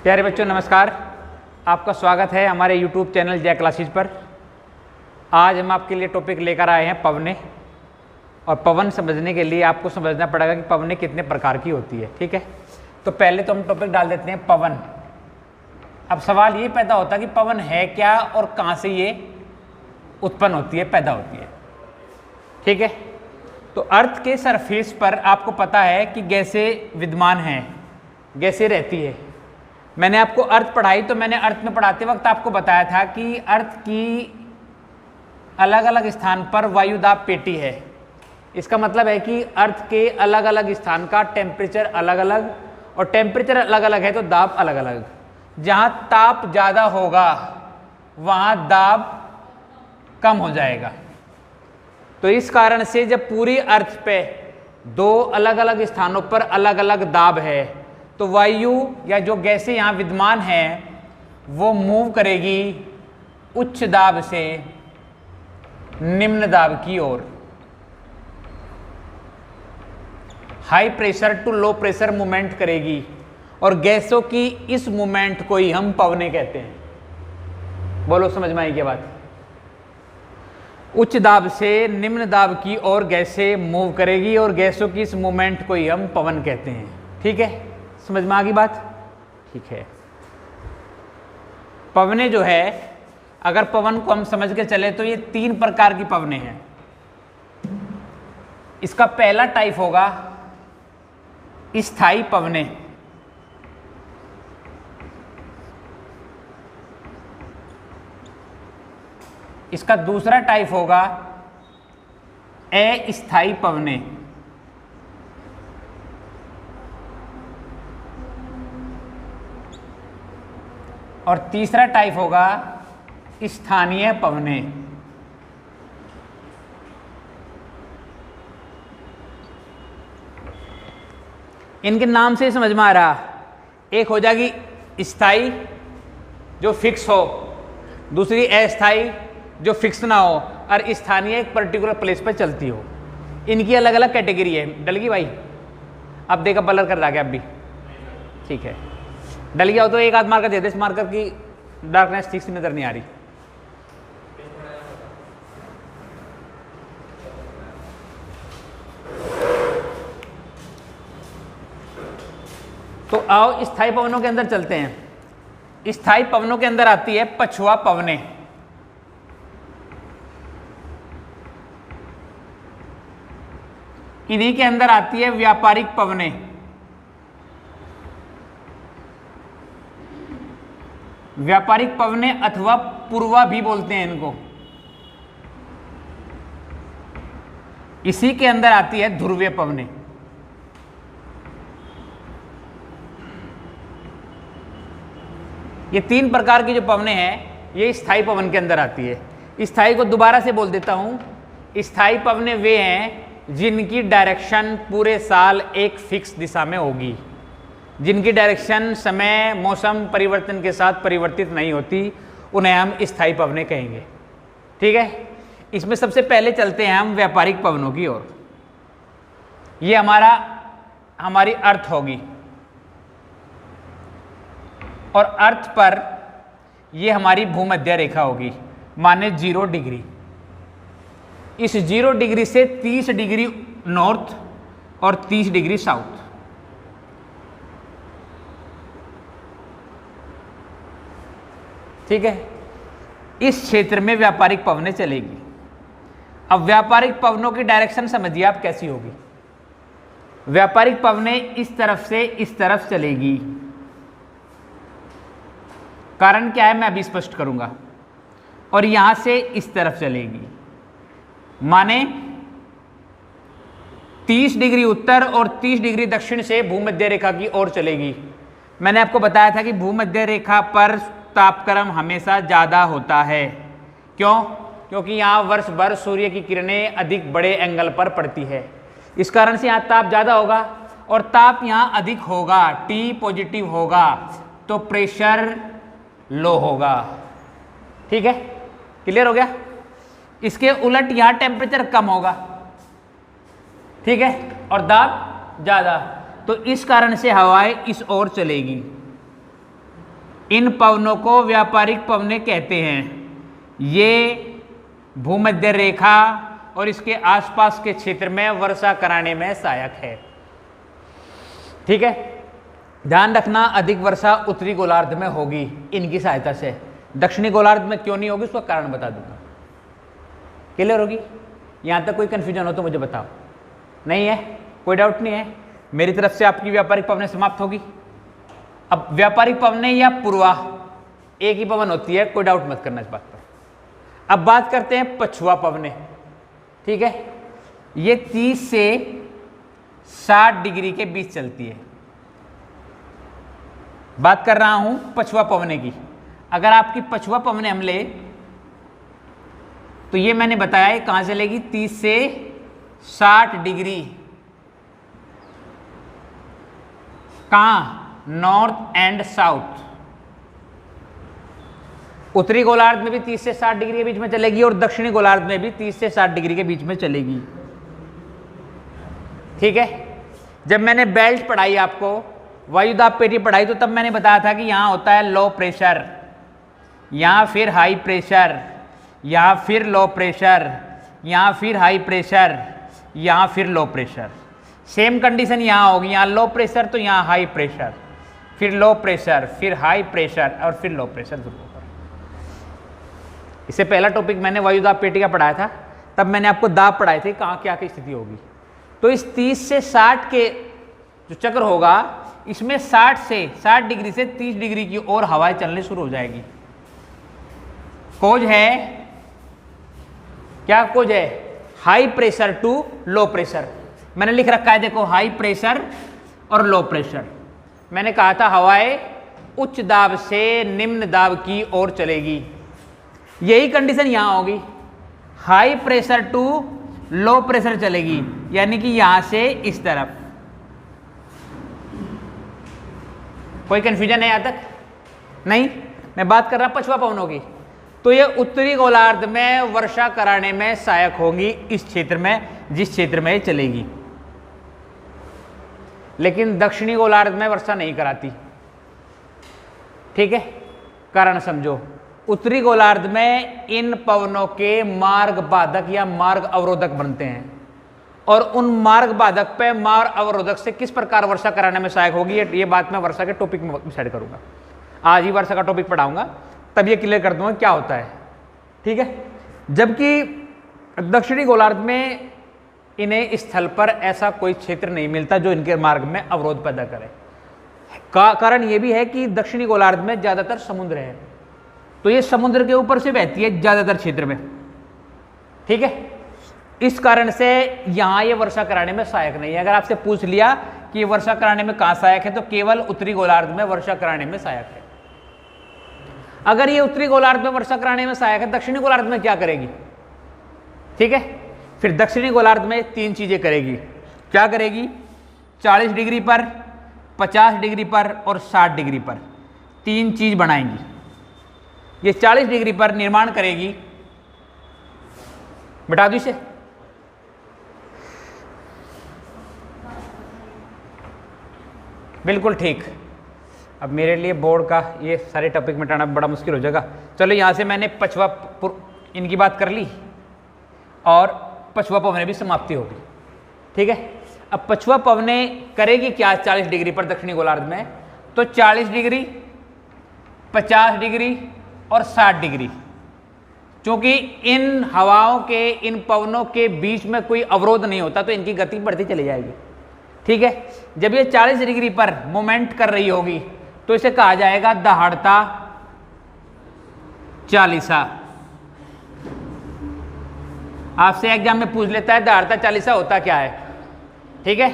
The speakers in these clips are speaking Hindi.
प्यारे बच्चों नमस्कार, आपका स्वागत है हमारे YouTube चैनल जय क्लासेज पर। आज हम आपके लिए टॉपिक लेकर आए हैं पवनें। और पवन समझने के लिए आपको समझना पड़ेगा कि पवनें कितने प्रकार की होती है। ठीक है, तो पहले तो हम टॉपिक डाल देते हैं पवन। अब सवाल ये पैदा होता है कि पवन है क्या और कहाँ से ये उत्पन्न होती है, पैदा होती है। ठीक है, तो अर्थ के सरफेस पर आपको पता है कि गैसें विद्यमान हैं, गैसें रहती है। मैंने आपको अर्थ पढ़ाई तो मैंने अर्थ में पढ़ाते वक्त आपको बताया था कि अर्थ की अलग अलग स्थान पर वायुदाब पेटी है। इसका मतलब है कि अर्थ के अलग अलग स्थान का टेम्परेचर अलग अलग, और टेम्परेचर अलग अलग है तो दाब अलग अलग। जहाँ ताप ज़्यादा होगा वहाँ दाब कम हो जाएगा। तो इस कारण से जब पूरी अर्थ पे दो अलग अलग स्थानों पर अलग अलग दाब है तो वायु या जो गैसें यहाँ विद्यमान हैं वो मूव करेगी उच्च दाब से निम्न दाब की ओर। High pressure to low pressure movement करेगी, और गैसों की इस मूवमेंट को ही हम पवनें कहते हैं। बोलो समझ में आई क्या बात? उच्च दाब से निम्न दाब की ओर गैसें मूव करेगी और गैसों की इस मूवमेंट को ही हम पवन कहते हैं। ठीक है, समझ में आ गई बात? ठीक है, पवनें जो है, अगर पवन को हम समझ के चले तो ये तीन प्रकार की पवनें हैं। इसका पहला टाइप होगा स्थायी पवनें। इसका दूसरा टाइप होगा अस्थायी पवनें। और तीसरा टाइप होगा स्थानीय पवनें। इनके नाम से समझ में आ रहा, एक हो जाएगी स्थायी जो फिक्स हो, दूसरी अस्थायी जो फिक्स ना हो, और स्थानीय एक पर्टिकुलर प्लेस पर चलती हो। इनकी अलग अलग कैटेगरी है। डल गई भाई? अब देखा बलर कर रहा है अब भी? ठीक है, डल गया हो तो एक आध मार्कर दे दे, इस मार्कर की डार्कनेस ठीक से नजर नहीं आ रही। तो आओ स्थायी पवनों के अंदर चलते हैं। स्थायी पवनों के अंदर आती है पछुआ पवनें। इन्हीं के अंदर आती है व्यापारिक पवनें। व्यापारिक पवनें अथवा पूर्वा भी बोलते हैं इनको। इसी के अंदर आती है ध्रुवीय पवनें। ये तीन प्रकार की जो पवनें हैं ये स्थायी पवन के अंदर आती है। स्थायी को दोबारा से बोल देता हूं। स्थायी पवनें वे हैं जिनकी डायरेक्शन पूरे साल एक फिक्स दिशा में होगी, जिनकी डायरेक्शन समय मौसम परिवर्तन के साथ परिवर्तित नहीं होती, उन्हें हम स्थायी पवनें कहेंगे। ठीक है, इसमें सबसे पहले चलते हैं हम व्यापारिक पवनों की ओर। ये हमारी अर्थ होगी, और अर्थ पर ये हमारी भूमध्य रेखा होगी, माने 0 डिग्री। इस 0 डिग्री से 30 डिग्री नॉर्थ और 30 डिग्री साउथ। ठीक है, इस क्षेत्र में व्यापारिक पवनें चलेगी। अब व्यापारिक पवनों की डायरेक्शन समझिए आप कैसी होगी। व्यापारिक पवनें इस तरफ से इस तरफ चलेगी। कारण क्या है मैं अभी स्पष्ट करूंगा। और यहां से इस तरफ चलेगी, माने 30 डिग्री उत्तर और 30 डिग्री दक्षिण से भूमध्य रेखा की ओर चलेगी। मैंने आपको बताया था कि भूमध्य रेखा पर तापक्रम हमेशा ज़्यादा होता है। क्यों? क्योंकि यहाँ वर्ष भर सूर्य की किरणें अधिक बड़े एंगल पर पड़ती है। इस कारण से यहाँ ताप ज़्यादा होगा, और ताप यहाँ अधिक होगा, T पॉजिटिव होगा, तो प्रेशर लो होगा। ठीक है, क्लियर हो गया? इसके उलट यहाँ टेम्परेचर कम होगा। ठीक है, और दाब ज़्यादा। तो इस कारण से हवाएं इस ओर चलेगी। इन पवनों को व्यापारिक पवनें कहते हैं। ये भूमध्य रेखा और इसके आसपास के क्षेत्र में वर्षा कराने में सहायक है। ठीक है, ध्यान रखना, अधिक वर्षा उत्तरी गोलार्ध में होगी इनकी सहायता से। दक्षिणी गोलार्ध में क्यों नहीं होगी उसका कारण बता दूंगा। क्लियर होगी? यहां तक कोई कंफ्यूजन हो तो मुझे बताओ। नहीं है? कोई डाउट नहीं है? मेरी तरफ से आपकी व्यापारिक पवनें समाप्त होगी। अब व्यापारिक पवनें या पूर्वा एक ही पवन होती है, कोई डाउट मत करना इस बात पर। अब बात करते हैं पछुआ पवनें। ठीक है, ये 30 से 60 डिग्री के बीच चलती है। बात कर रहा हूं पछुआ पवनें की। अगर आपकी पछुआ पवनें हम ले तो ये मैंने बताया है कहां चलेगी, 30 से 60 डिग्री। कहां? North and south. उत्तरी गोलार्ध में भी 30 से 60 डिग्री के बीच में चलेगी और दक्षिणी गोलार्ध में भी 30 से 60 डिग्री के बीच में चलेगी। ठीक है, जब मैंने बेल्ट पढ़ाई आपको, वायुदाब पेटी पढ़ाई, तो तब मैंने बताया था कि यहां होता है लो प्रेशर, यहां फिर हाई प्रेशर, यहां फिर लो प्रेशर, यहां फिर हाई प्रेशर, यहां फिर लो प्रेशर। सेम कंडीशन यहां होगी, यहां लो प्रेशर तो यहां हाई प्रेशर, फिर लो प्रेशर, फिर हाई प्रेशर और फिर लो प्रेशर। इससे पहला टॉपिक मैंने वायुदाब पेटी का पढ़ाया था, तब मैंने आपको दाब पढ़ाए थे कहाँ क्या की स्थिति होगी। तो इस 30 से 60 के जो चक्र होगा, इसमें 60 डिग्री से 30 डिग्री की ओर हवाएं चलने शुरू हो जाएगी। कोज है क्या? कोज है high pressure to low pressure. मैंने लिख रखा है देखो, हाई प्रेशर और लो प्रेशर। मैंने कहा था हवाएं उच्च दाब से निम्न दाब की ओर चलेगी। यही कंडीशन यहां होगी, high pressure to low pressure चलेगी, यानी कि यहां से इस तरफ। कोई कंफ्यूजन है यहां तक? नहीं। मैं बात कर रहा हूं पछुआ पवनों की। तो ये उत्तरी गोलार्ध में वर्षा कराने में सहायक होंगी, इस क्षेत्र में, जिस क्षेत्र में ये चलेगी। लेकिन दक्षिणी गोलार्ध में वर्षा नहीं कराती। ठीक है, कारण समझो। उत्तरी गोलार्ध में इन पवनों के मार्ग बाधक या मार्ग अवरोधक बनते हैं, और उन मार्ग बाधक पे मार्ग अवरोधक से किस प्रकार वर्षा कराने में सहायक होगी, ये बात मैं वर्षा के टॉपिक में डिसाइड करूंगा। आज ही वर्षा का टॉपिक पढ़ाऊंगा, तब ये क्लियर कर दूंगा क्या होता है। ठीक है, जबकि दक्षिणी गोलार्ध में इन्हें स्थल पर ऐसा कोई क्षेत्र नहीं मिलता जो इनके मार्ग में अवरोध पैदा करे। कारण ये भी है कि दक्षिणी गोलार्ध में ज्यादातर समुद्र है, तो ये समुद्र के ऊपर से बहती है ज्यादातर क्षेत्र में। ठीक है, इस कारण से यहां ये वर्षा कराने में सहायक नहीं है। अगर आपसे पूछ लिया कि ये वर्षा कराने में कहां सहायक है, तो केवल उत्तरी गोलार्ध में वर्षा कराने में सहायक है। अगर ये उत्तरी गोलार्ध में वर्षा कराने में सहायक है, दक्षिणी गोलार्ध में क्या करेगी? ठीक है, फिर दक्षिणी गोलार्ध में 3 चीजें करेगी। क्या करेगी? 40 डिग्री पर, 50 डिग्री पर और 60 डिग्री पर 3 चीज बनाएंगी। ये 40 डिग्री पर निर्माण करेगी, बता दो इसे, बिल्कुल ठीक। अब मेरे लिए बोर्ड का ये सारे टॉपिक मिटाना बड़ा मुश्किल हो जाएगा। चलो यहाँ से मैंने पछुआ इनकी बात कर ली और पछुआ पवनें भी समाप्ति होगी। ठीक है, अब पछुआ पवनें करेगी क्या 40 डिग्री पर दक्षिणी गोलार्ध में? तो 40 डिग्री, 50 डिग्री और 60 डिग्री, क्योंकि इन हवाओं के, इन पवनों के बीच में कोई अवरोध नहीं होता, तो इनकी गति बढ़ती चली जाएगी। ठीक है, जब ये 40 डिग्री पर मोमेंट कर रही होगी तो इसे कहा जाएगा दहाड़ता चालीसा। आपसे एग्जाम में पूछ लेता है दहाड़ता चालीसा होता क्या है। ठीक है,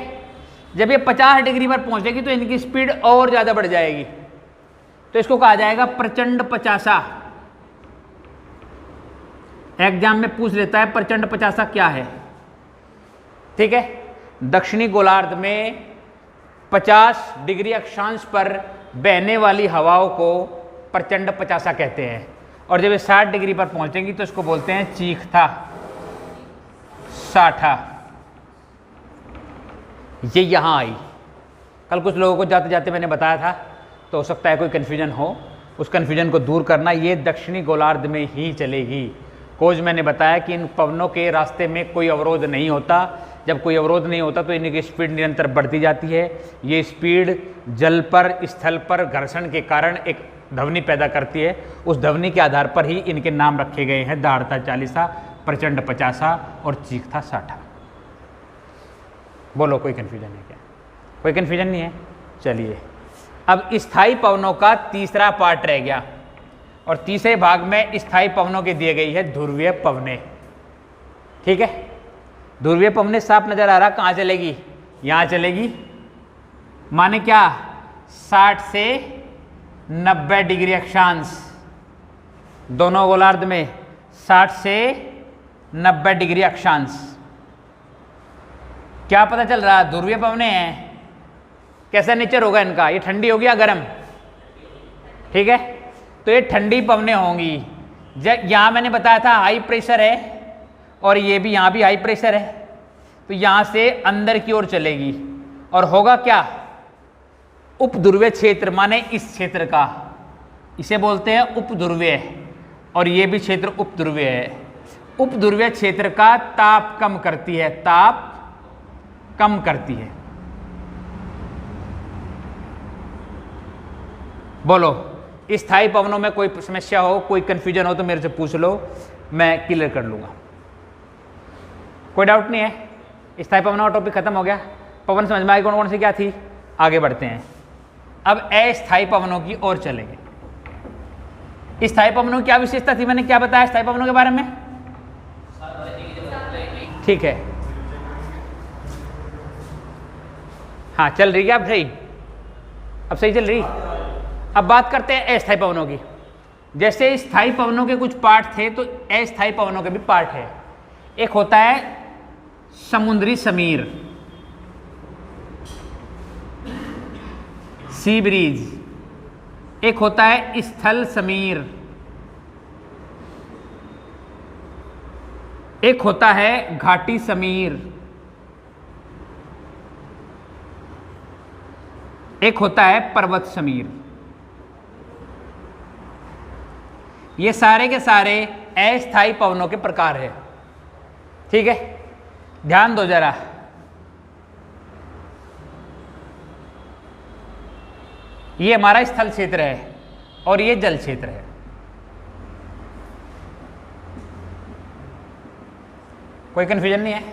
जब ये 50 डिग्री पर पहुंचेगी तो इनकी स्पीड और ज्यादा बढ़ जाएगी, तो इसको कहा जाएगा प्रचंड पचासा। एग्जाम में पूछ लेता है प्रचंड पचासा क्या है। ठीक है, दक्षिणी गोलार्ध में 50 डिग्री अक्षांश पर बहने वाली हवाओं को प्रचंड पचासा कहते हैं, और जब ये 60 डिग्री पर पहुंचेंगी तो इसको बोलते हैं चीखता साठा। ये यहां आई। कल कुछ लोगों को जाते जाते मैंने बताया था, तो हो सकता है कोई कन्फ्यूजन हो, उस कन्फ्यूजन को दूर करना, ये दक्षिणी गोलार्ध में ही चलेगी। खोज मैंने बताया कि इन पवनों के रास्ते में कोई अवरोध नहीं होता। जब कोई अवरोध नहीं होता तो इनकी स्पीड निरंतर बढ़ती जाती है। ये स्पीड जल पर, स्थल पर घर्षण के कारण एक ध्वनि पैदा करती है। उस ध्वनि के आधार पर ही इनके नाम रखे गए हैं दहाड़ता 40, प्रचंड 50 और चीखता 60। बोलो, कोई कन्फ्यूजन है क्या? कोई कन्फ्यूजन नहीं है? चलिए, अब स्थायी पवनों का तीसरा पार्ट रह गया और तीसरे भाग में स्थायी पवनों की दी गई है ध्रुवीय पवनें। ठीक है, ध्रुवीय पवनें साफ नजर आ रहा, कहाँ चलेगी? यहाँ चलेगी। माने क्या? 60 से 90 डिग्री अक्षांश, दोनों गोलार्ध में 60 से 90 डिग्री अक्षांश। क्या पता चल रहा? ध्रुवीय पवनें हैं। कैसा नेचर होगा इनका? ये ठंडी होगी या गर्म? ठीक है, तो ये ठंडी पवनें होंगी। जब यहाँ मैंने बताया था हाई प्रेशर है और ये भी, यहाँ भी हाई प्रेशर है, तो यहाँ से अंदर की ओर चलेगी और होगा क्या? उपध्रुवीय क्षेत्र, माने इस क्षेत्र का, इसे बोलते हैं उपध्रुवीय, और ये भी क्षेत्र उपध्रुवीय है। उपध्रुवीय क्षेत्र का ताप कम करती है, ताप कम करती है। बोलो, स्थायी पवनों में कोई समस्या हो, कोई कंफ्यूजन हो तो मेरे से पूछ लो, मैं क्लियर कर लूंगा। कोई डाउट नहीं है? स्थायी पवनों का टॉपिक खत्म हो गया। पवन समझ में आई कौन कौन सी क्या थी? आगे बढ़ते हैं। अब अस्थायी पवनों की ओर चलेंगे। स्थायी पवनों की क्या विशेषता थी? मैंने क्या बताया स्थायी पवनों के बारे में? ठीक है, हाँ चल रही है। अब सही, अब सही चल रही। अब बात करते हैं अस्थायी पवनों की। जैसे स्थायी पवनों के कुछ पार्ट थे, तो अस्थायी पवनों के भी पार्ट है। एक होता है समुद्री समीर, सी ब्रीज। एक होता है स्थल समीर, एक होता है घाटी समीर, एक होता है पर्वत समीर। ये सारे के सारे अस्थायी पवनों के प्रकार है। ठीक है, ध्यान दो जरा। ये हमारा स्थल क्षेत्र है और ये जल क्षेत्र है। कोई कंफ्यूजन नहीं है?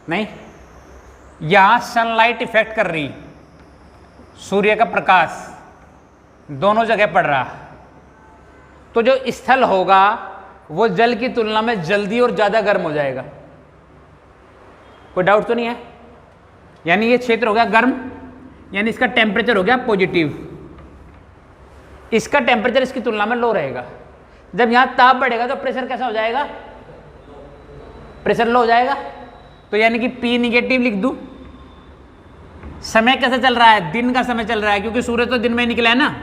नहीं। यहां सनलाइट इफेक्ट कर रही, सूर्य का प्रकाश दोनों जगह पड़ रहा, तो जो स्थल होगा वो जल की तुलना में जल्दी और ज्यादा गर्म हो जाएगा। कोई डाउट तो नहीं है? यानी ये क्षेत्र हो गया गर्म, यानी इसका टेम्परेचर हो गया पॉजिटिव, इसका टेम्परेचर इसकी तुलना में लो रहेगा। जब यहां ताप बढ़ेगा तो प्रेशर कैसा हो जाएगा? प्रेशर लो हो जाएगा। तो यानी कि P निगेटिव लिख दूं। समय कैसा चल रहा है? दिन का समय चल रहा है, क्योंकि सूर्य तो दिन में निकला है ना,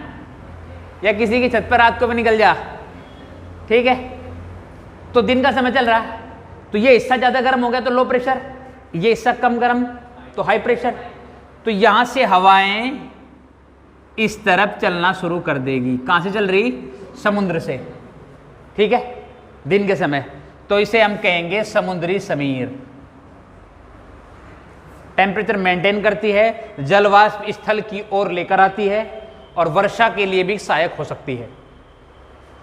या किसी की छत पर रात को भी निकल जा। ठीक है, तो दिन का समय चल रहा है, तो ये हिस्सा ज्यादा गर्म हो गया तो लो प्रेशर, ये हिस्सा कम गर्म तो हाई प्रेशर। तो यहां से हवाएं इस तरफ चलना शुरू कर देगी। कहां से चल रही? समुद्र से। ठीक है, दिन के समय, तो इसे हम कहेंगे समुद्री समीर। टेम्परेचर मेंटेन करती है, जलवाष्प स्थल की ओर लेकर आती है और वर्षा के लिए भी सहायक हो सकती है।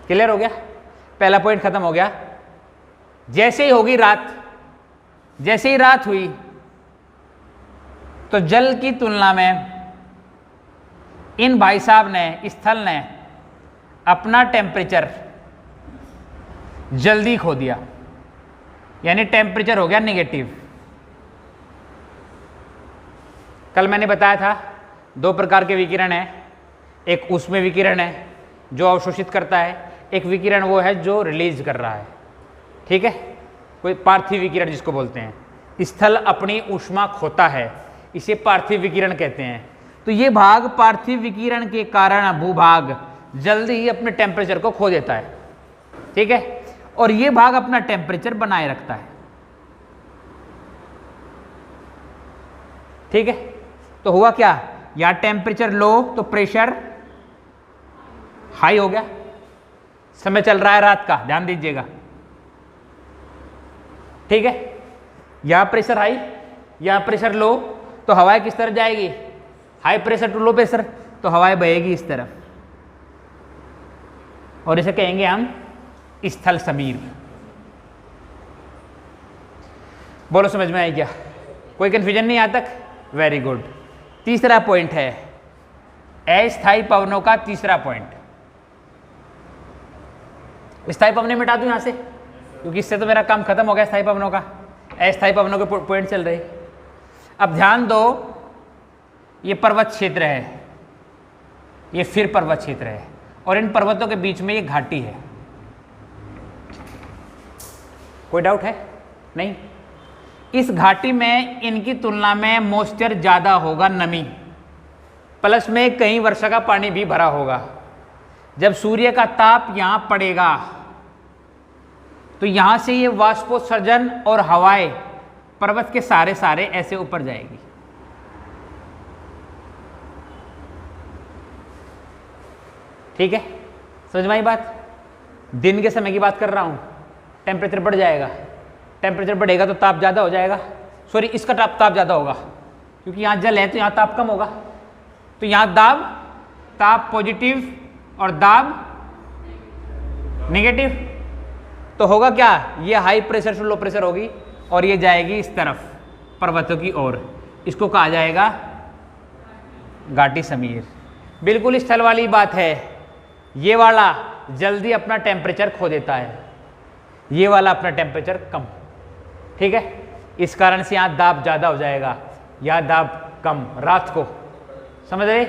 क्लियर हो गया? पहला पॉइंट खत्म हो गया। जैसे ही होगी रात, जैसे ही रात हुई तो जल की तुलना में इन भाई साहब ने, स्थल ने अपना टेम्परेचर जल्दी खो दिया, यानी टेम्परेचर हो गया नेगेटिव। कल मैंने बताया था दो प्रकार के विकिरण हैं, एक ऊष्मीय विकिरण है जो अवशोषित करता है, एक विकिरण वो है जो रिलीज कर रहा है। ठीक है, कोई पार्थिव विकिरण जिसको बोलते हैं। स्थल अपनी ऊष्मा खोता है, इसे पार्थिव विकिरण कहते हैं। तो ये भाग पार्थिव विकिरण के कारण भूभाग जल्दी ही अपने टेम्परेचर को खो देता है। ठीक है, और ये भाग अपना टेम्परेचर बनाए रखता है। ठीक है, तो हुआ क्या? या टेम्परेचर लो तो प्रेशर हाई हो गया, समय चल रहा है रात का, ध्यान दीजिएगा, ठीक है। यहां प्रेशर हाई, यहां प्रेशर लो, तो हवाएं किस तरफ जाएगी, high pressure to low pressure, तो हवाएं बहेगी इस तरफ, और इसे कहेंगे हम स्थल समीर। बोलो समझ में आई क्या, कोई कंफ्यूजन नहीं यहाँ तक? Very good. तीसरा पॉइंट है अस्थायी पवनों का, तीसरा पॉइंट। स्थायी पवनें मिटा दूं यहां से, क्योंकि इससे तो मेरा काम खत्म हो गया स्थायी पवनों का, अस्थायी पवनों के पॉइंट चल रहे। अब ध्यान दो, ये पर्वत क्षेत्र है, ये फिर पर्वत क्षेत्र है, और इन पर्वतों के बीच में ये घाटी है। कोई डाउट है? नहीं। इस घाटी में इनकी तुलना में मॉइस्चर ज़्यादा होगा, नमी, प्लस में कहीं वर्षा का पानी भी भरा होगा। जब सूर्य का ताप यहां पड़ेगा तो यहां से ये वाष्पोत्सर्जन और हवाएं पर्वत के सारे सारे ऐसे ऊपर जाएगी। ठीक है, समझ में आई बात? दिन के समय की बात कर रहा हूं, टेम्परेचर बढ़ जाएगा, टेम्परेचर बढ़ेगा तो ताप ज़्यादा हो जाएगा, सॉरी इसका ताप ज़्यादा होगा, क्योंकि यहाँ जल है तो यहाँ ताप कम होगा, तो यहाँ ताप पॉजिटिव और दाब नेगेटिव, तो होगा क्या, ये हाई प्रेशर से लो प्रेशर होगी और ये जाएगी इस तरफ पर्वतों की ओर, इसको कहा जाएगा घाटी समीर। बिल्कुल स्थल वाली बात है, ये वाला जल्दी अपना टेम्परेचर खो देता है, ये वाला अपना टेम्परेचर कम, ठीक है, इस कारण से यहाँ दाब ज़्यादा हो जाएगा, यहाँ दाब कम रात को, समझ रहे?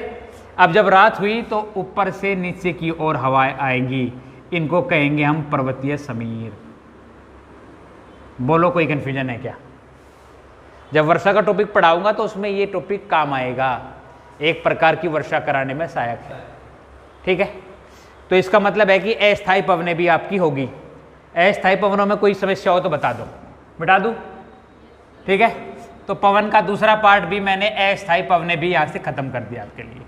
अब जब रात हुई तो ऊपर से नीचे की ओर हवाएं आएंगी, इनको कहेंगे हम पर्वतीय समीर। बोलो कोई कन्फ्यूजन है क्या? जब वर्षा का टॉपिक पढ़ाऊंगा तो उसमें ये टॉपिक काम आएगा, एक प्रकार की वर्षा कराने में सहायक है, ठीक है। तो इसका मतलब है कि अस्थायी पवनें भी आपकी होगी। अस्थायी पवनों में कोई समस्या हो तो बता दो, बता दूं, ठीक है। तो पवन का दूसरा पार्ट भी मैंने अस्थायी पवनें भी यहाँ से खत्म कर दिया आपके लिए।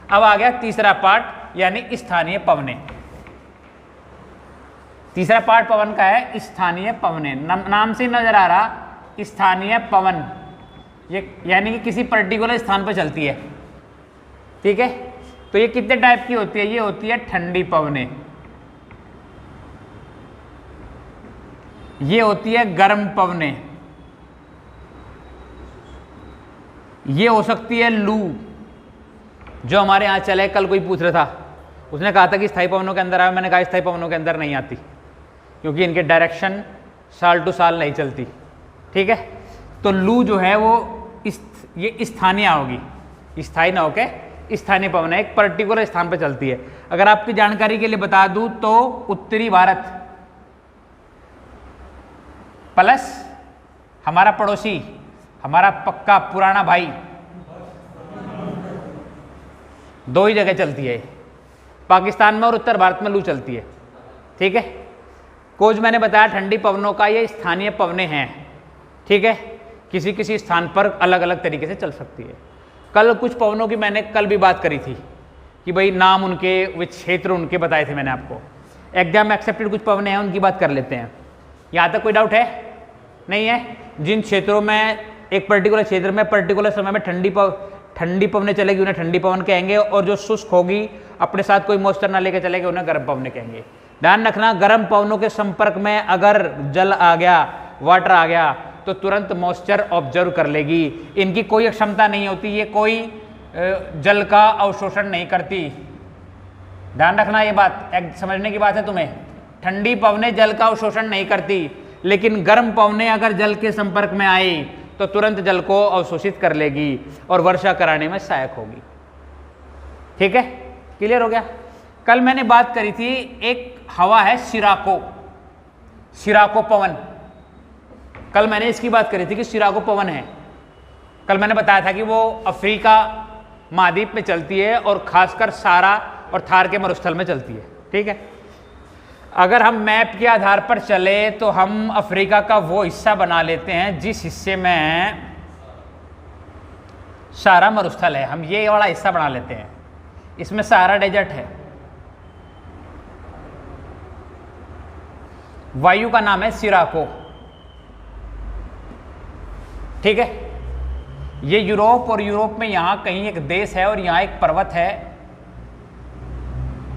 अब आ गया तीसरा पार्ट, यानी स्थानीय पवनें। तीसरा पार्ट पवन का है स्थानीय पवनें, नाम से नजर आ रहा स्थानीय पवन, ये यानी कि किसी पर्टिकुलर स्थान पर चलती है, ठीक है। तो ये कितने टाइप की होती है? ये होती है ठंडी पवनें, ये होती है गर्म पवनें, ये हो सकती है लू, जो हमारे यहाँ चले, कल कोई पूछ रहा था, उसने कहा था कि स्थायी पवनों के अंदर आए, मैंने कहा स्थायी पवनों के अंदर नहीं आती, क्योंकि इनके डायरेक्शन साल टू साल नहीं चलती, ठीक है। तो लू जो है वो ये स्थानीय होगी, स्थायी ना होके स्थानीय पवन है, एक पर्टिकुलर स्थान पर चलती है। अगर आपकी जानकारी के लिए बता दूं तो उत्तरी भारत प्लस हमारा पड़ोसी, हमारा पक्का पुराना भाई, दो ही जगह चलती है, पाकिस्तान में और उत्तर भारत में लू चलती है, ठीक है। कोज मैंने बताया ठंडी पवनों का ये स्थानीय पवनें हैं, ठीक है, किसी किसी स्थान पर अलग अलग तरीके से चल सकती है। कल कुछ पवनों की मैंने कल भी बात करी थी कि भाई नाम उनके, वे क्षेत्र उनके बताए थे मैंने आपको। एग्जाम एक्सेप्टेड कुछ पवनें हैं, उनकी बात कर लेते हैं। यहाँ तक कोई डाउट है? नहीं है। जिन क्षेत्रों में एक पर्टिकुलर क्षेत्र में पर्टिकुलर समय में ठंडी पवनें चलेगी उन्हें ठंडी पवन कहेंगे, और जो शुष्क होगी अपने साथ कोई मॉइस्चर ना लेकर चलेगी उन्हें गर्म पवनें कहेंगे। ध्यान रखना, गर्म पवनों के संपर्क में अगर जल आ गया, वाटर आ गया, तो तुरंत मॉइस्चर ऑब्जर्व कर लेगी। इनकी कोई क्षमता नहीं होती, ये कोई जल का अवशोषण नहीं करती। ध्यान रखना, ये बात एक समझने की बात है तुम्हें। ठंडी पवनें जल का अवशोषण नहीं करती, लेकिन गर्म पवनें अगर जल के संपर्क में आई तो तुरंत जल को अवशोषित कर लेगी और वर्षा कराने में सहायक होगी। ठीक है, क्लियर हो गया। कल मैंने बात करी थी, एक हवा है सिराको पवन। कल मैंने इसकी बात करी थी कि सिराको पवन है। कल मैंने बताया था कि वो अफ्रीका महाद्वीप में चलती है और खासकर सारा और थार के मरुस्थल में चलती है। ठीक है, अगर हम मैप के आधार पर चले तो हम अफ्रीका का वो हिस्सा बना लेते हैं जिस हिस्से में सारा मरुस्थल है, हम ये वाला हिस्सा बना लेते हैं। इसमें सारा डेजर्ट है, वायु का नाम है सिराको। ठीक है, ये यूरोप, और यूरोप में यहां कहीं एक देश है और यहां एक पर्वत है,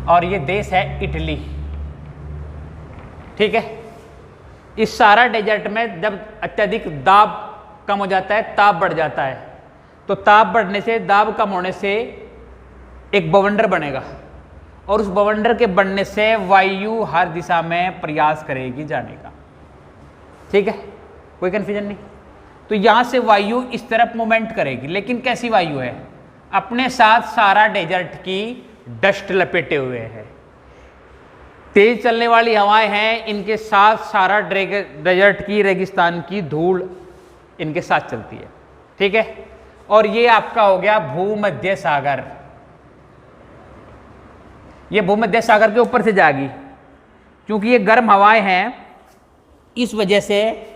और ये देश है इटली। ठीक है, इस सारा डेजर्ट में जब अत्यधिक दाब कम हो जाता है, ताप बढ़ जाता है, तो ताप बढ़ने से, दाब कम होने से एक बवंडर बनेगा, और उस बवंडर के बनने से वायु हर दिशा में प्रयास करेगी जाने का। ठीक है, कोई कंफ्यूजन नहीं। तो यहां से वायु इस तरफ मूवमेंट करेगी, लेकिन कैसी वायु है? अपने साथ सारा डेजर्ट की डस्ट लपेटे हुए है। तेज चलने वाली हवाएं हैं, इनके साथ सारा डेजर्ट की, रेगिस्तान की धूल इनके साथ चलती है। ठीक है, और ये आपका हो गया भूमध्य सागर। ये भूमध्य सागर के ऊपर से जाएगी, क्योंकि ये गर्म हवाएं हैं, इस वजह से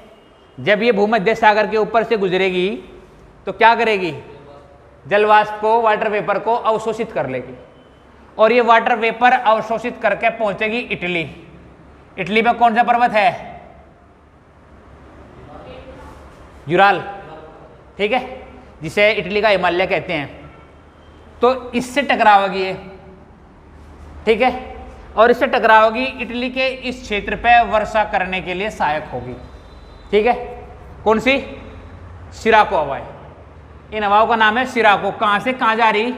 जब ये भूमध्य सागर के ऊपर से गुजरेगी तो क्या करेगी? जलवाष्प को, वाटर वेपर को अवशोषित कर लेगी, और ये वाटर वेपर अवशोषित करके पहुंचेगी इटली। इटली में कौन सा पर्वत है? यूराल। ठीक है, जिसे इटली का हिमालय कहते हैं। तो इससे टकरावेगी ये। ठीक है, और इससे टकरावेगी, इटली के इस क्षेत्र पे वर्षा करने के लिए सहायक होगी। ठीक है, कौन सी? सिराको हवाएं। इन हवाओं का नाम है सिराको। कहां से कहां जा रही?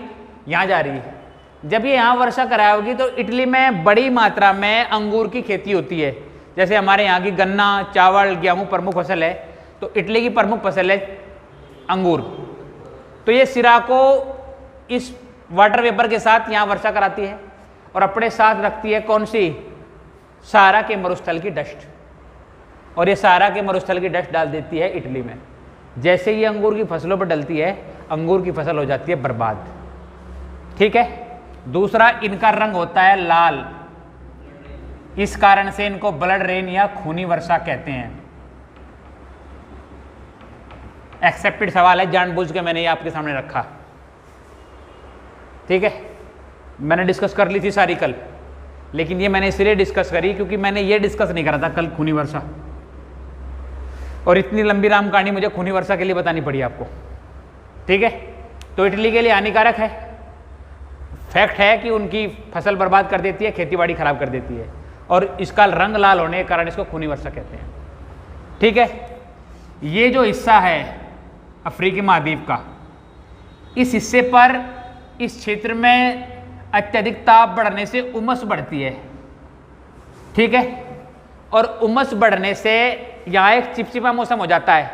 यहां जा रही है। जब ये यहाँ वर्षा कराएगी तो इटली में बड़ी मात्रा में अंगूर की खेती होती है। जैसे हमारे यहाँ की गन्ना, चावल, गेहूं प्रमुख फसल है, तो इटली की प्रमुख फसल है अंगूर। तो ये सिराको इस वाटर वेपर के साथ यहाँ वर्षा कराती है, और अपने साथ रखती है कौन सी? सहारा के मरुस्थल की डस्ट। और ये सहारा के मरुस्थल की डस्ट डाल देती है इटली में। जैसे ये अंगूर की फसलों पर डलती है, अंगूर की फसल हो जाती है बर्बाद। ठीक है, दूसरा, इनका रंग होता है लाल। इस कारण से इनको ब्लड रेन या खूनी वर्षा कहते हैं। एक्सेप्टेड सवाल है, जानबूझ के मैंने ये आपके सामने रखा। ठीक है, मैंने डिस्कस कर ली थी सारी कल, लेकिन ये मैंने इसलिए डिस्कस करी क्योंकि मैंने ये डिस्कस नहीं करा था कल खूनी वर्षा, और इतनी लंबी राम कहानी मुझे खूनी वर्षा के लिए बतानी पड़ी आपको। ठीक है, तो इटली के लिए हानिकारक है। फैक्ट है कि उनकी फसल बर्बाद कर देती है, खेतीबाड़ी खराब कर देती है, और इसका रंग लाल होने के कारण इसको खूनी वर्षा कहते हैं। ठीक है, ये जो हिस्सा है अफ्रीकी महाद्वीप का, इस हिस्से पर, इस क्षेत्र में अत्यधिक ताप बढ़ने से उमस बढ़ती है। ठीक है, और उमस बढ़ने से यहाँ एक चिपचिपा मौसम हो जाता है।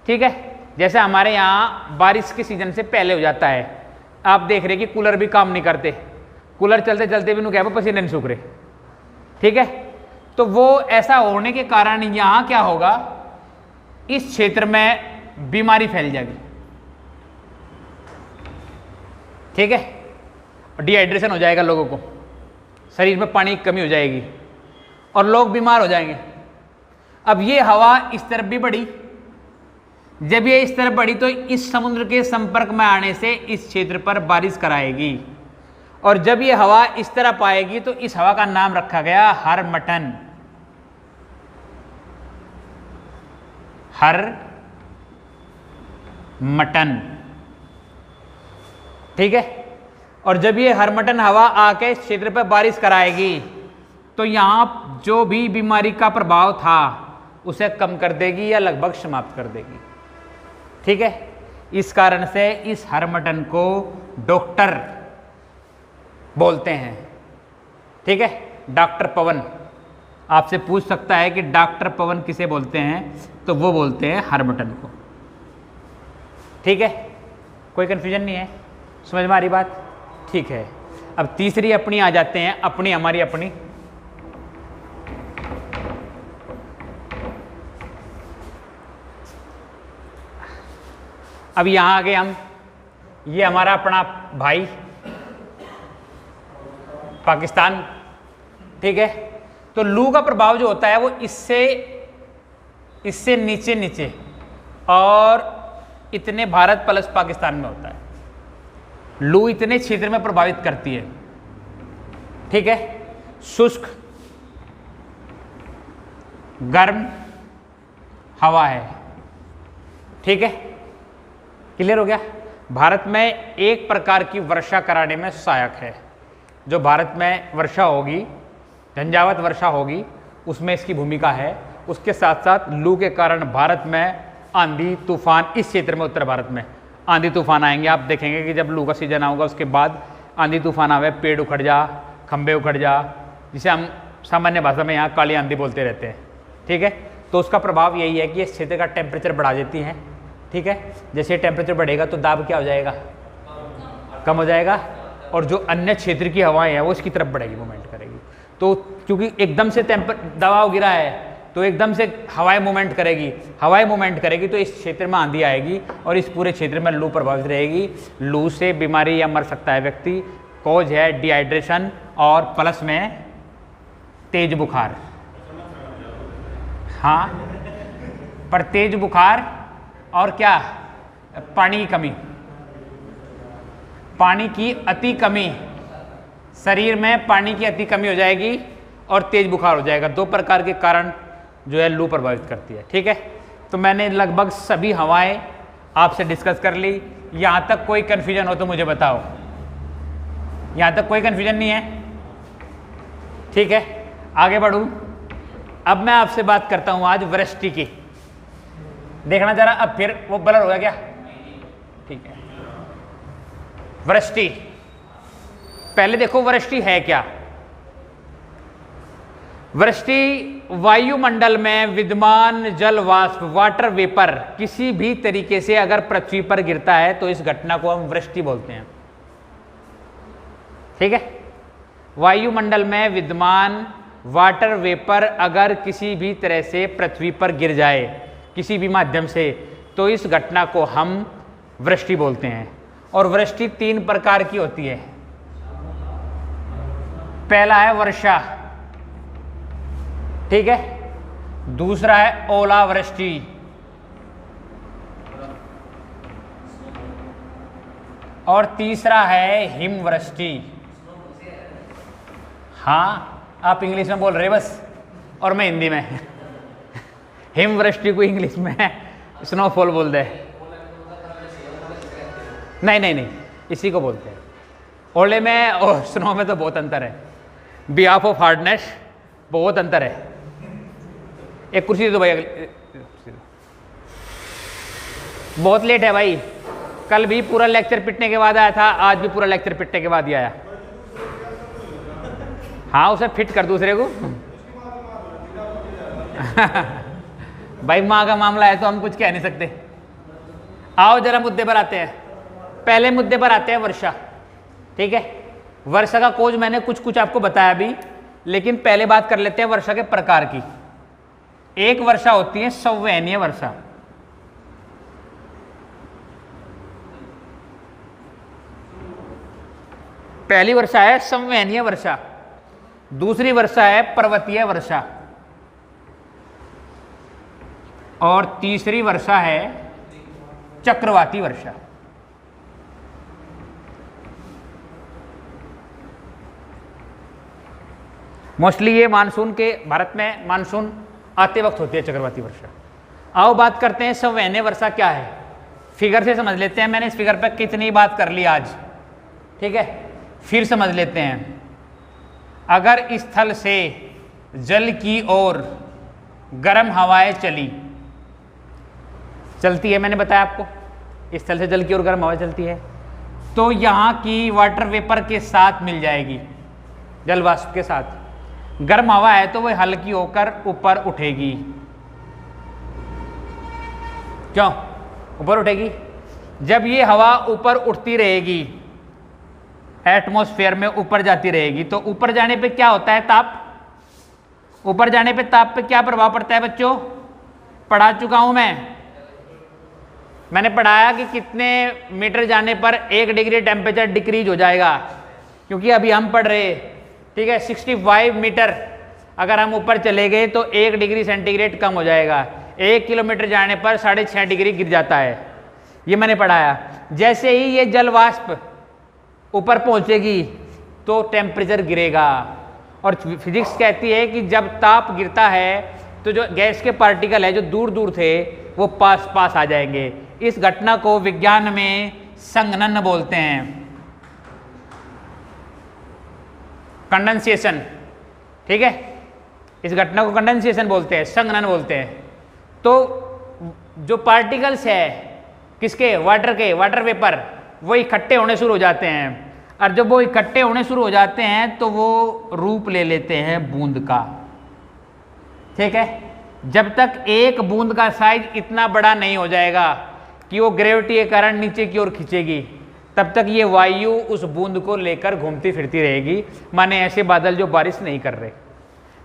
ठीक है, जैसे हमारे यहाँ बारिश के सीजन से पहले हो जाता है। आप देख रहे कि कूलर भी काम नहीं करते, कूलर चलते चलते भी क्या पसीने नहीं सूख रहे। ठीक है, तो वो ऐसा होने के कारण यहाँ क्या होगा, इस क्षेत्र में बीमारी फैल जाएगी। ठीक है, डिहाइड्रेशन हो जाएगा लोगों को, शरीर में पानी की कमी हो जाएगी, और लोग बीमार हो जाएंगे। अब ये हवा इस तरफ भी बढ़ी, जब ये इस तरफ बढ़ी तो इस समुद्र के संपर्क में आने से इस क्षेत्र पर बारिश कराएगी, और जब ये हवा इस तरफ आएगी तो इस हवा का नाम रखा गया हरमटन। हरमटन। ठीक है, और जब ये हरमटन हवा आके इस क्षेत्र पर बारिश कराएगी तो यहाँ जो भी बीमारी का प्रभाव था उसे कम कर देगी या लगभग समाप्त कर देगी। ठीक है, इस कारण से इस हरमटन को डॉक्टर बोलते हैं। ठीक है, डॉक्टर पवन आपसे पूछ सकता है कि डॉक्टर पवन किसे बोलते हैं, तो वो बोलते हैं हरमटन को। ठीक है, कोई कन्फ्यूजन नहीं है, समझ में आ रही बात? ठीक है, अब तीसरी अपनी आ जाते हैं, अपनी हमारी अपनी। अब यहां आ गए हम, ये हमारा अपना भाई पाकिस्तान। ठीक है, तो लू का प्रभाव जो होता है वो इससे नीचे नीचे और इतने भारत प्लस पाकिस्तान में होता है। लू इतने क्षेत्र में प्रभावित करती है। ठीक है, शुष्क गर्म हवा है। ठीक है, क्लियर हो गया। भारत में एक प्रकार की वर्षा कराने में सहायक है। जो भारत में वर्षा होगी, झंझावत वर्षा होगी, उसमें इसकी भूमिका है। उसके साथ साथ लू के कारण भारत में आंधी तूफान, इस क्षेत्र में उत्तर भारत में आंधी तूफान आएंगे। आप देखेंगे कि जब लू का सीजन आऊँगा उसके बाद आंधी तूफान आवे, पेड़ उखड़ जा, खंभे उखड़ जा, जिसे हम सामान्य भाषा में यहाँ काली आंधी बोलते रहते हैं। ठीक है, तो उसका प्रभाव यही है कि इस क्षेत्र का टेम्परेचर बढ़ा देती हैं। ठीक है, जैसे टेम्परेचर बढ़ेगा तो दाब क्या हो जाएगा, कम हो जाएगा, और जो अन्य क्षेत्र की हवाएं हैं वो इसकी तरफ बढ़ेगी, मूवमेंट करेगी। तो क्योंकि एकदम से दबाव गिरा है तो एकदम से हवाएं मूवमेंट करेगी, हवाएं मूवमेंट करेगी तो इस क्षेत्र में आंधी आएगी और इस पूरे क्षेत्र में लू प्रभावित रहेगी। लू से बीमारी या मर सकता है व्यक्ति। कॉज है डिहाइड्रेशन और प्लस में तेज बुखार। हाँ, पर तेज बुखार और क्या, पानी की कमी, पानी की अति कमी, शरीर में पानी की अति कमी हो जाएगी और तेज बुखार हो जाएगा। दो प्रकार के कारण जो है लू प्रभावित करती है। ठीक है, तो मैंने लगभग सभी हवाएं आपसे डिस्कस कर ली। यहाँ तक कोई कन्फ्यूजन हो तो मुझे बताओ। यहाँ तक कोई कन्फ्यूजन नहीं है? ठीक है, आगे बढ़ूँ। अब मैं आपसे बात करता हूँ आज वृष्टि की। देखना जरा, अब फिर वो ब्लर हो गया क्या? ठीक है, वृष्टि पहले देखो, वृष्टि है क्या? वृष्टि वायुमंडल में विद्यमान जल वाष्प, वाटर वेपर, किसी भी तरीके से अगर पृथ्वी पर गिरता है तो इस घटना को हम वृष्टि बोलते हैं। ठीक है, वायुमंडल में विद्यमान वाटर वेपर अगर किसी भी तरह से पृथ्वी पर गिर जाए किसी भी माध्यम से तो इस घटना को हम वृष्टि बोलते हैं। और वृष्टि तीन प्रकार की होती है। पहला है वर्षा, ठीक है, दूसरा है ओलावृष्टि, और तीसरा है हिमवृष्टि। हाँ, आप इंग्लिश में बोल रहे बस और मैं हिंदी में। हिमवृष्टि को इंग्लिश में स्नोफॉल बोल दे। नहीं नहीं नहीं, इसी को बोलते हैं। ओले में और स्नो में तो बहुत अंतर है। बिहाफ ऑफ हार्डनेस बहुत अंतर है। एक कुर्सी दे दो भाई, बहुत लेट है भाई। कल भी पूरा लेक्चर पिटने के बाद आया था, आज भी पूरा लेक्चर पिटने के बाद ही आया। हाँ, उसे फिट कर दूसरे को। भाई माँ का मामला है तो हम कुछ कह नहीं सकते। आओ जरा मुद्दे पर आते हैं। पहले मुद्दे पर आते हैं वर्षा। ठीक है, वर्षा का कोज मैंने कुछ आपको बताया अभी, लेकिन पहले बात कर लेते हैं वर्षा के प्रकार की। एक वर्षा होती है संवहनीय वर्षा। पहली वर्षा है संवहनीय वर्षा, दूसरी वर्षा है पर्वतीय वर्षा, और तीसरी वर्षा है चक्रवाती वर्षा। मोस्टली ये मानसून के, भारत में मानसून आते वक्त होती है चक्रवाती वर्षा। आओ बात करते हैं संवहनीय वर्षा क्या है। फिगर से समझ लेते हैं। मैंने इस फिगर पर कितनी बात कर ली आज, ठीक है, फिर समझ लेते हैं। अगर स्थल से जल की ओर गर्म हवाएं चलती है, मैंने बताया आपको स्थल से जल की ओर गर्म हवाएं चलती है, तो यहाँ की वाटर वेपर के साथ मिल जाएगी, जल वाष्प के साथ। गर्म हवा है तो वह हल्की होकर ऊपर उठेगी। क्यों ऊपर उठेगी? जब ये हवा ऊपर उठती रहेगी, एटमॉस्फेयर में ऊपर जाती रहेगी, तो ऊपर जाने पे क्या होता है? ताप। ऊपर जाने पे ताप पे क्या प्रभाव पड़ता है बच्चों? पढ़ा चुका हूं मैंने पढ़ाया कि कितने मीटर जाने पर 1 डिग्री टेम्परेचर डिक्रीज हो जाएगा, क्योंकि अभी हम पढ़ रहे, ठीक है, 65 मीटर अगर हम ऊपर चले गए तो 1 डिग्री सेंटीग्रेड कम हो जाएगा। 1 किलोमीटर जाने पर 6.5 डिग्री गिर जाता है। ये मैंने पढ़ाया। जैसे ही ये जल वाष्प ऊपर पहुंचेगी तो टेम्परेचर गिरेगा, और फिजिक्स कहती है कि जब ताप गिरता है तो जो गैस के पार्टिकल है जो दूर दूर थे वो पास पास आ जाएंगे। इस घटना को विज्ञान में संघनन बोलते हैं, कंडेंसेशन। ठीक है, इस घटना को कंडेंसेशन बोलते हैं, संघनन बोलते हैं। तो जो पार्टिकल्स है किसके, वाटर के, वाटर वेपर, वो इकट्ठे होने शुरू हो जाते हैं। और जब वो इकट्ठे होने शुरू हो जाते हैं तो वो रूप ले लेते हैं बूंद का। ठीक है, जब तक एक बूंद का साइज इतना बड़ा नहीं हो जाएगा कि वो ग्रेविटी के कारण नीचे की ओर खींचेगी, तब तक ये वायु उस बूंद को लेकर घूमती फिरती रहेगी। माने ऐसे बादल जो बारिश नहीं कर रहे।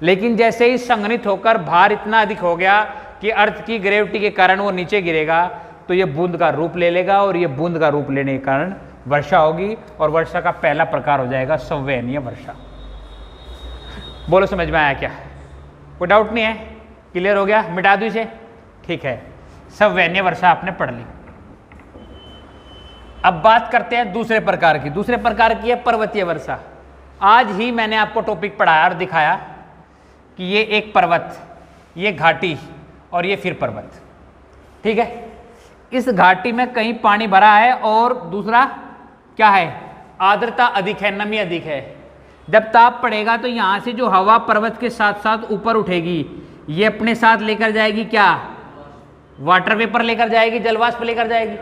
लेकिन जैसे ही संघनित होकर भार इतना अधिक हो गया कि अर्थ की ग्रेविटी के कारण वो नीचे गिरेगा, तो ये बूंद का रूप ले लेगा, और ये बूंद का रूप लेने के कारण वर्षा होगी, और वर्षा का पहला प्रकार हो जाएगा संवहनीय वर्षा। बोलो समझ में आया क्या? कोई डाउट नहीं है? क्लियर हो गया? मिटा दूं इसे? ठीक है, संवहनीय वर्षा आपने पढ़ ली। अब बात करते हैं दूसरे प्रकार की। दूसरे प्रकार की है पर्वतीय वर्षा। आज ही मैंने आपको टॉपिक पढ़ाया और दिखाया कि ये एक पर्वत, ये घाटी, और ये फिर पर्वत। ठीक है, इस घाटी में कहीं पानी भरा है और दूसरा क्या है, आर्द्रता अधिक है, नमी अधिक है। जब ताप पड़ेगा तो यहाँ से जो हवा पर्वत के साथ साथ ऊपर उठेगी, ये अपने साथ लेकर जाएगी क्या, वाटर वेपर लेकर जाएगी, जलवाष्प लेकर जाएगी।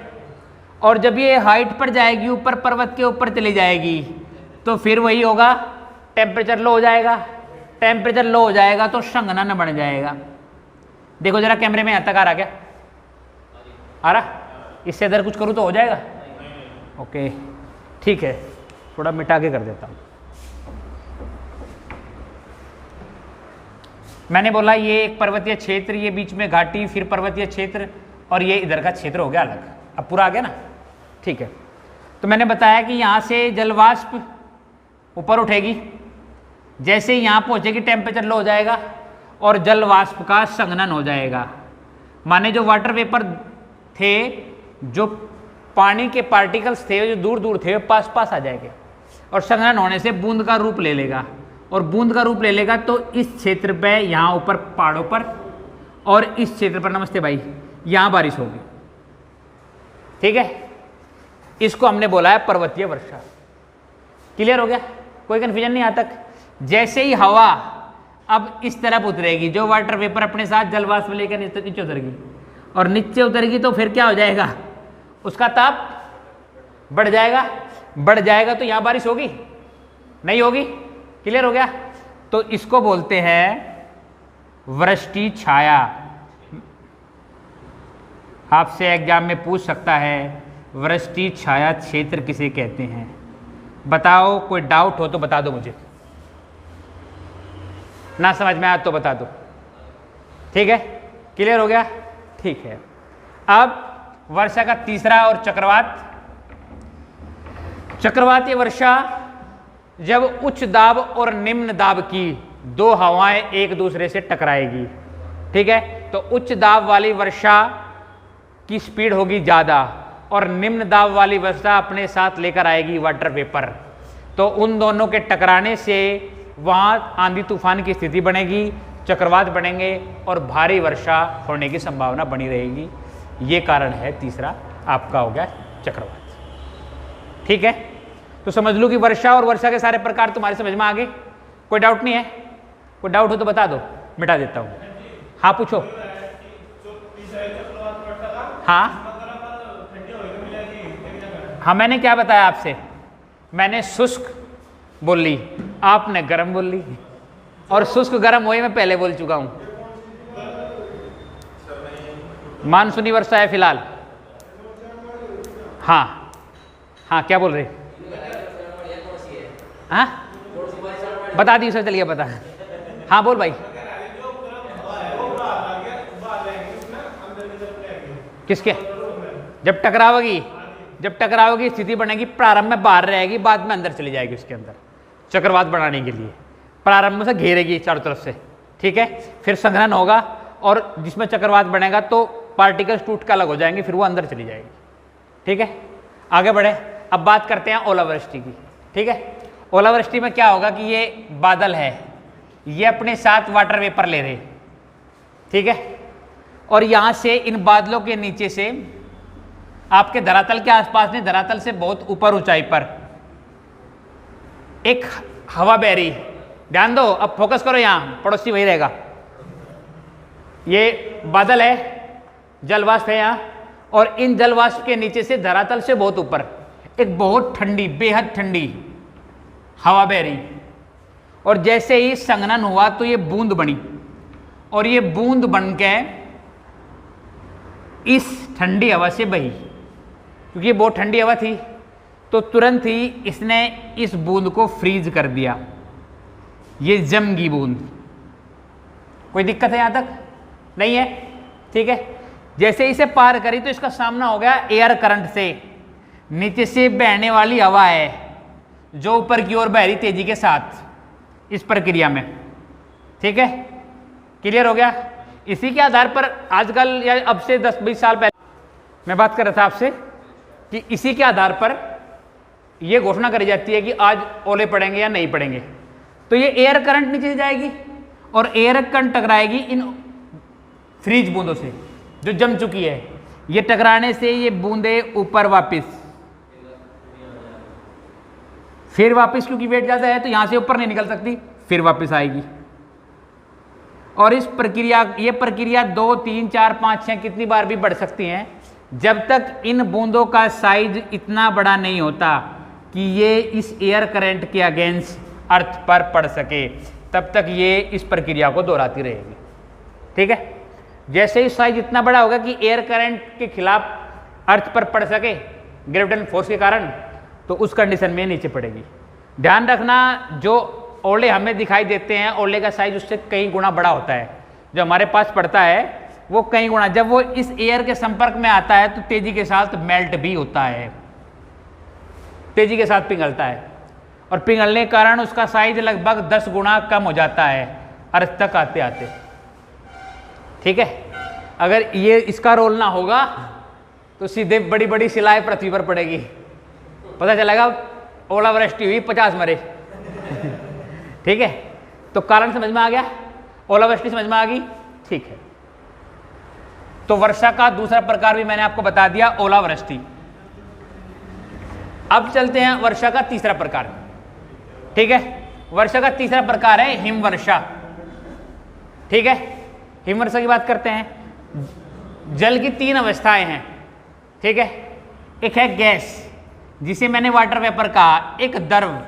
और जब ये हाइट पर जाएगी, ऊपर पर्वत के ऊपर चली जाएगी, तो फिर वही होगा, टेम्परेचर लो हो जाएगा। टेम्परेचर लो हो जाएगा तो संघनन बढ़ जाएगा। देखो जरा कैमरे में यहाँ तक आ रहा क्या? आ रहा? इससे इधर कुछ करूँ तो हो जाएगा? ओके, ठीक है, थोड़ा मिटा के कर देता हूँ। मैंने बोला ये एक पर्वतीय क्षेत्र, ये बीच में घाटी, फिर पर्वतीय क्षेत्र, और ये इधर का क्षेत्र हो गया अलग। अब पूरा आ गया ना? ठीक है, तो मैंने बताया कि यहाँ से जलवाष्प ऊपर उठेगी, जैसे ही यहाँ पहुँचेगी टेम्परेचर लो हो जाएगा और जलवाष्प का संघनन हो जाएगा। माने जो वाटर वेपर थे, जो पानी के पार्टिकल्स थे जो दूर दूर थे, वो पास पास आ जाएंगे, और संघनन होने से बूंद का रूप ले लेगा। और बूंद का रूप ले लेगा तो इस क्षेत्र पे, यहाँ ऊपर पहाड़ों पर, और इस क्षेत्र पर, नमस्ते भाई, यहाँ बारिश होगी। ठीक है, इसको हमने बोला है पर्वतीय वर्षा। क्लियर हो गया? कोई कन्फ्यूजन नहीं यहाँ तक? जैसे ही हवा अब इस तरफ उतरेगी, जो वाटर वेपर अपने साथ जलवाष्प लेकर नीचे उतरेगी, और नीचे उतरेगी तो फिर क्या हो जाएगा, उसका ताप बढ़ जाएगा। बढ़ जाएगा तो यहाँ बारिश होगी? नहीं होगी। क्लियर हो गया? तो इसको बोलते हैं वृष्टि छाया। आपसे एग्जाम में पूछ सकता है वृष्टि छाया क्षेत्र किसे कहते हैं? बताओ, कोई डाउट हो तो बता दो मुझे, ना समझ में आया तो बता दो। ठीक है, क्लियर हो गया? ठीक है, अब वर्षा का तीसरा और चक्रवात। चक्रवातीय वर्षा जब उच्च दाब और निम्न दाब की दो हवाएं एक दूसरे से टकराएगी। ठीक है, तो उच्च दाब वाली वर्षा की स्पीड होगी ज़्यादा, और निम्न दाब वाली वर्षा अपने साथ लेकर आएगी वाटर वेपर। तो उन दोनों के टकराने से वहाँ आंधी तूफान की स्थिति बनेगी, चक्रवात बनेंगे, और भारी वर्षा होने की संभावना बनी रहेगी। ये कारण है तीसरा आपका हो गया चक्रवात। ठीक है, तो समझ लो कि वर्षा और वर्षा के सारे प्रकार तुम्हारी समझ में आ गए। कोई डाउट नहीं है? कोई डाउट हो तो बता दो, मिटा देता हूँ। हाँ पूछो। हाँ हाँ, मैंने क्या बताया आपसे? मैंने शुष्क बोल ली, आपने गर्म बोल ली, और शुष्क गर्म वही मैं पहले बोल चुका हूं। मानसूनी वर्षा है फिलहाल। हाँ हाँ, क्या बोल रहे? हाँ बता दी सर, चलिए बता। हाँ बोल भाई। किसके? जब टकरावगी, जब टकरावगी स्थिति बनेगी, प्रारंभ में बाहर रहेगी, बाद में अंदर चली जाएगी उसके अंदर, चक्रवात बनाने के लिए प्रारंभ से घेरेगी चारों तरफ से। ठीक है, फिर संघनन होगा, और जिसमें चक्रवात बनेगा तो पार्टिकल्स टूट कर अलग हो जाएंगे, फिर वो अंदर चली जाएगी। ठीक है, आगे बढ़े। अब बात करते हैं ओलावृष्टि की। ठीक है, ओलावृष्टि में क्या होगा कि ये बादल है, ये अपने साथ वाटर वेपर ले रहे, ठीक है। और यहाँ से इन बादलों के नीचे से आपके धरातल के आसपास नहीं, धरातल से बहुत ऊपर ऊंचाई पर एक हवा बह रही। ध्यान दो, अब फोकस करो, यहाँ पड़ोसी वही रहेगा। ये बादल है, जलवाष्प है यहाँ, और इन जलवाष्प के नीचे से धरातल से बहुत ऊपर एक बहुत ठंडी, बेहद ठंडी हवा बह रही। और जैसे ही संघनन हुआ तो ये बूंद बनी, और ये बूंद बन के इस ठंडी हवा से बही। क्योंकि बहुत ठंडी हवा थी तो तुरंत ही इसने इस बूंद को फ्रीज कर दिया। ये जम गई बूंद। कोई दिक्कत है यहाँ तक? नहीं है, ठीक है। जैसे इसे पार करी तो इसका सामना हो गया एयर करंट से। नीचे से बहने वाली हवा है जो ऊपर की ओर बह रही तेजी के साथ इस प्रक्रिया में, ठीक है। क्लियर हो गया? इसी के आधार पर आजकल या अब से 10-20 साल पहले मैं बात कर रहा था आपसे कि इसी के आधार पर यह घोषणा करी जाती है कि आज ओले पड़ेंगे या नहीं पड़ेंगे। तो ये एयर करंट नीचे से जाएगी और एयर करंट टकराएगी इन फ्रीज बूंदों से जो जम चुकी है। ये टकराने से ये बूंदें ऊपर वापस, फिर वापस, क्योंकि वेट ज़्यादा है तो यहाँ से ऊपर नहीं निकल सकती, फिर वापस आएगी। और इस प्रक्रिया, ये प्रक्रिया 2, 3, 4, 5, 6 कितनी बार भी बढ़ सकती हैं, जब तक इन बूंदों का साइज इतना बड़ा नहीं होता कि ये इस एयर करंट के अगेंस्ट अर्थ पर पड़ सके, तब तक ये इस प्रक्रिया को दोहराती रहेगी, ठीक है। जैसे ही साइज इतना बड़ा होगा कि एयर करंट के खिलाफ अर्थ पर पड़ सके ग्रेविटेशनल फोर्स के कारण, तो उस कंडीशन में नीचे पड़ेगी। ध्यान रखना, जो ओले हमें दिखाई देते हैं, ओले का साइज उससे कई गुना बड़ा होता है। जो हमारे पास पड़ता है वो कई गुना, जब वो इस एयर के संपर्क में आता है तो तेजी के साथ मेल्ट भी होता है, तेजी के साथ पिघलता है, और पिघलने के कारण उसका साइज लगभग 10 गुना कम हो जाता है अर्थ तक आते आते, ठीक है। अगर ये इसका रोल ना होगा तो सीधे बड़ी बड़ी शिलाएं पृथ्वी पर पड़ेगी, पता चलेगा ओलावृष्टि हुई, 50 मरे। ठीक है, तो कारण समझ में आ गया, ओलावृष्टि समझ में आ गई, ठीक है। तो वर्षा का दूसरा प्रकार भी मैंने आपको बता दिया, ओलावृष्टि। अब चलते हैं वर्षा का तीसरा प्रकार, ठीक है। वर्षा का तीसरा प्रकार है हिमवर्षा, ठीक है। हिमवर्षा की बात करते हैं। जल की 3 अवस्थाएं हैं, ठीक है। एक है गैस, जिसे मैंने वाटर वेपर कहा, एक द्रव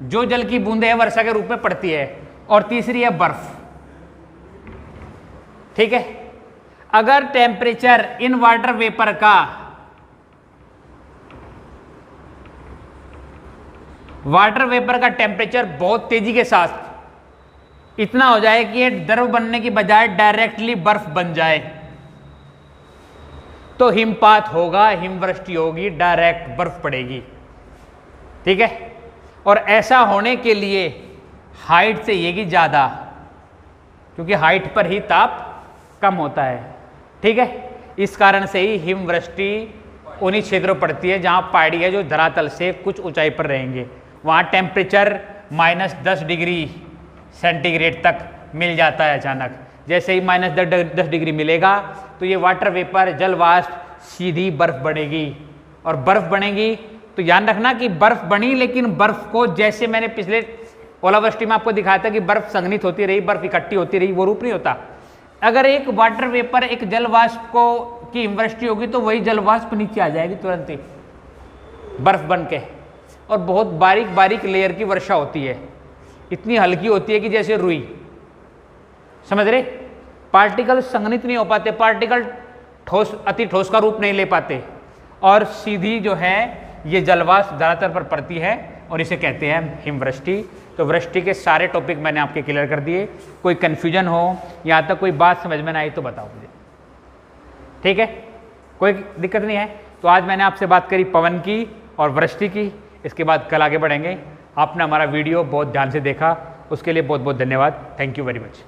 जो जल की बूंदें वर्षा के रूप में पड़ती है, और तीसरी है बर्फ, ठीक है। अगर टेम्परेचर इन वाटर वेपर का टेम्परेचर बहुत तेजी के साथ इतना हो जाए कि ये द्रव बनने की बजाय डायरेक्टली बर्फ बन जाए, तो हिमपात होगा, हिमवृष्टि होगी, डायरेक्ट बर्फ पड़ेगी, ठीक है। और ऐसा होने के लिए हाइट चाहिएगी ज़्यादा, क्योंकि हाइट पर ही ताप कम होता है, ठीक है। इस कारण से ही हिमवृष्टि उन्हीं क्षेत्रों पड़ती है जहाँ पहाड़ी है, जो धरातल से कुछ ऊंचाई पर रहेंगे, वहाँ टेम्परेचर -10 डिग्री सेंटीग्रेड तक मिल जाता है अचानक। जैसे ही -10 डिग्री मिलेगा तो ये वाटर वेपर, जल वाष्प सीधी बर्फ बनेगी, और बर्फ बनेगी तो ध्यान रखना कि बर्फ बनी, लेकिन बर्फ को, जैसे मैंने पिछले ओलावृष्टि में आपको दिखाया था कि बर्फ संघनित होती रही, बर्फ इकट्ठी होती रही, वो रूप नहीं होता। अगर एक वाटर वेपर, एक जल वाष्प को की हिमवृष्टि होगी तो वही जल वाष्प नीचे आ जाएगी तुरंत ही बर्फ बन के, और बहुत बारीक बारीक लेयर की वर्षा होती है, इतनी हल्की होती है कि जैसे रुई, समझ रहे। पार्टिकल संघनित नहीं हो पाते, पार्टिकल ठोस, अति ठोस का रूप नहीं ले पाते, और सीधी जो है ये जलवाष्प धरातल पर पड़ती है, और इसे कहते हैं हिमवृष्टि। तो वृष्टि के सारे टॉपिक मैंने आपके क्लियर कर दिए। कोई कन्फ्यूजन हो, यहाँ तक कोई बात समझ में ना आई तो बताओ मुझे, ठीक है, कोई दिक्कत नहीं है। तो आज मैंने आपसे बात करी पवन की और वृष्टि की, इसके बाद कल आगे बढ़ेंगे। आपने हमारा वीडियो बहुत ध्यान से देखा, उसके लिए बहुत बहुत धन्यवाद। Thank you very much.